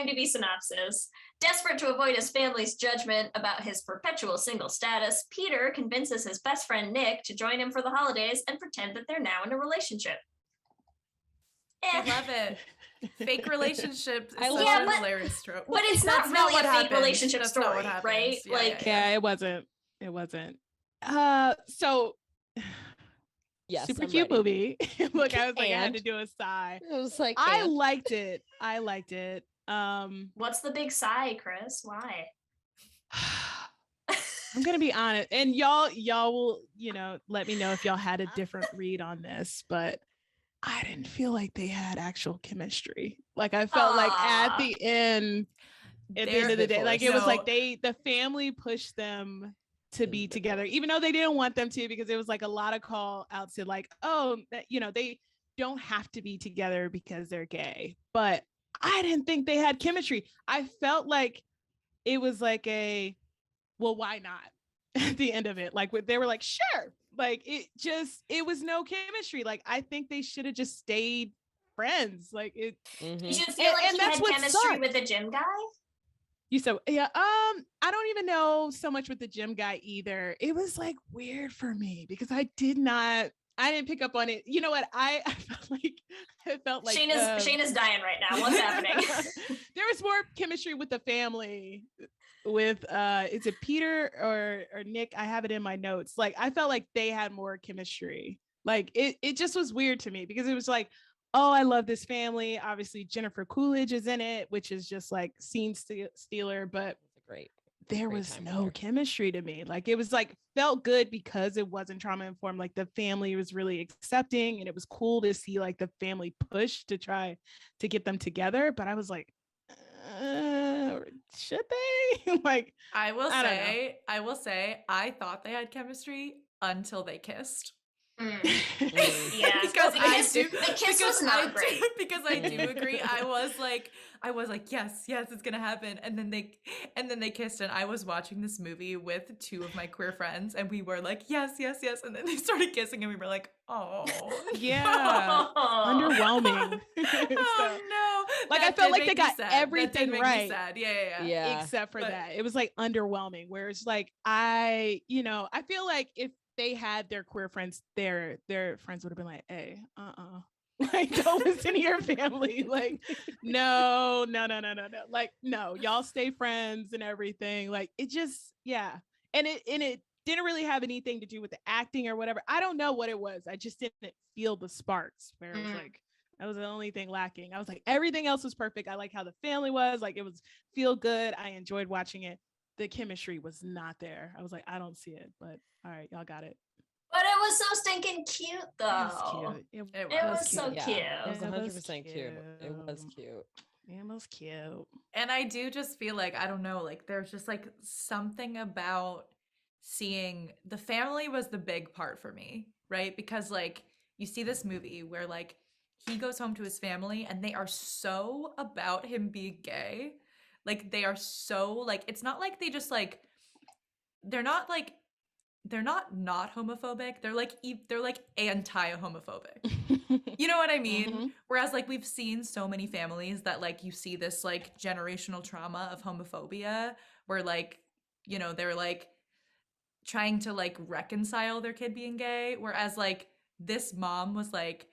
IMDb synopsis. Desperate to avoid his family's judgment about his perpetual single status, Peter convinces his best friend Nick to join him for the holidays and pretend that they're now in a relationship. I love it. Fake relationships is such Yeah, a but- hilarious trope. But it's not That's really what a fake happens. relationship That's not what story, happens. right? Yeah, Like, yeah. It wasn't. So Yes, super I'm cute ready. movie. Look, I was like, I had to And? do a sigh. It was like, I and? liked it. what's the big sigh, Chris? Why? I'm gonna be honest, and y'all will, let me know if y'all had a different read on this, but I didn't feel like they had actual chemistry. Like I felt like at the end of the day, like it was like the family pushed them to be together, even though they didn't want them to, because it was like a lot of call outs to like, oh, they don't have to be together because they're gay. But I didn't think they had chemistry. I felt like it was like well, why not? At the end of it, like they were like, sure. Like it was no chemistry. Like I think they should have just stayed friends. Like it. Mhm. Did you feel like he had chemistry with the gym guy? You said, yeah. I don't even know so much with the gym guy either. It was like weird for me because I didn't pick up on it. You know what? I felt like Shayna's dying right now. What's happening? There was more chemistry with the family. With is it Peter or Nick? I have it in my notes. Like I felt like they had more chemistry. Like it just was weird to me because it was like, oh, I love this family. Obviously Jennifer Coolidge is in it, which is just like scene stealer, but there was no chemistry to me. Like it was like felt good because it wasn't trauma informed. Like the family was really accepting and it was cool to see like the family push to try to get them together. But I was like, should they? Like I will say I thought they had chemistry until they kissed. Yeah, because the kiss was not great. Because I do agree. I was like, yes, it's gonna happen. And then they kissed, and I was watching this movie with two of my queer friends, and we were like, yes. And then they started kissing, and we were like, oh, yeah, underwhelming. Oh no! Like I felt like they got everything right. Yeah. Except for that, it was like underwhelming. Whereas like I feel like if they had their queer friends, their friends would have been like, hey, like don't listen to your family. Like, no. Like, no, y'all stay friends and everything. Like it just, yeah. And it didn't really have anything to do with the acting or whatever. I don't know what it was. I just didn't feel the sparks where it was like, that was the only thing lacking. I was like, everything else was perfect. I like how the family was, like it was feel good. I enjoyed watching it. The chemistry was not there. I was like, I don't see it, but all right, y'all got it. But it was so stinking cute, though. It was so cute. It was 100% cute. It was cute. It was cute. And I do just feel like, I don't know, like there's just like something about seeing the family was the big part for me, right? Because like you see this movie where like he goes home to his family and they are so about him being gay. Like they are so like, it's not like they just like, they're not homophobic. They're like anti-homophobic. You know what I mean? Mm-hmm. Whereas like we've seen so many families that like you see this like generational trauma of homophobia where like, they're like trying to like reconcile their kid being gay. Whereas like this mom was like,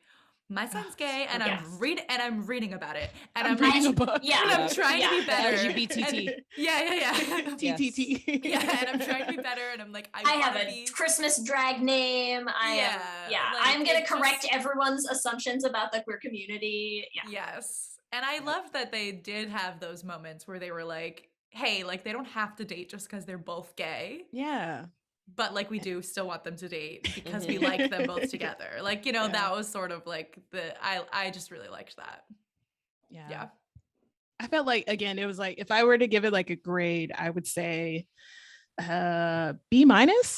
my son's gay and I'm reading about it. And I'm reading a book. Yeah. And I'm trying to be better. LGBT. Yeah. TTT. Yeah, and I'm trying to be better, and I'm like, I have a Christmas drag name. I'm gonna correct everyone's assumptions about the queer community. Yeah. Yes, and I love that they did have those moments where they were like, hey, like they don't have to date just because they're both gay. Yeah. But like we do still want them to date because we like them both together. Like, that was sort of like I just really liked that. Yeah. I felt like, again, it was like, if I were to give it like a grade, I would say B-,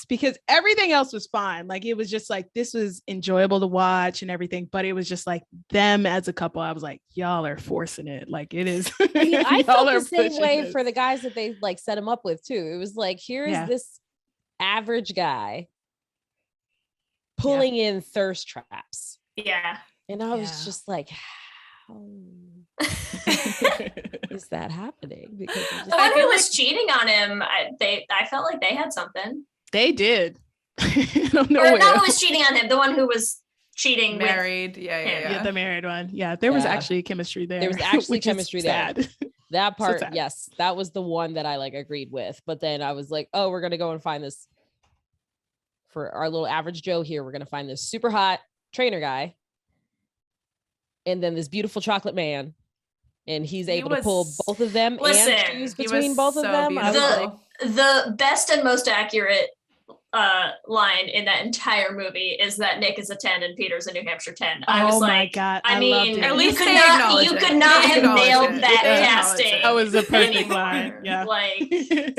because everything else was fine. Like, it was just like, this was enjoyable to watch and everything, but it was just like them as a couple. I was like, y'all are forcing it. Like it is. I felt the same way for the guys that they like set him up with too. It was like, here's this average guy pulling in thirst traps. Yeah. And I was just like, how? is that happening? Because the one who was cheating on him, I felt like they had something. They did. I don't know. Or not who was cheating on him, the one who was cheating married. With Yeah. The married one. Yeah, there was actually chemistry there. There was actually chemistry there. Sad. That part, yes, that was the one that I like agreed with. But then I was like, oh, we're gonna go and find this for our little average Joe here. We're gonna find this super hot trainer guy, and then this beautiful chocolate man, and he's able to pull both of them and choose between both of them. The best and most accurate line in that entire movie is that Nick is a 10 and Peter's a New Hampshire 10. I was like, my God, I mean, at least you could not have nailed that casting. That was a perfect line. Yeah. Like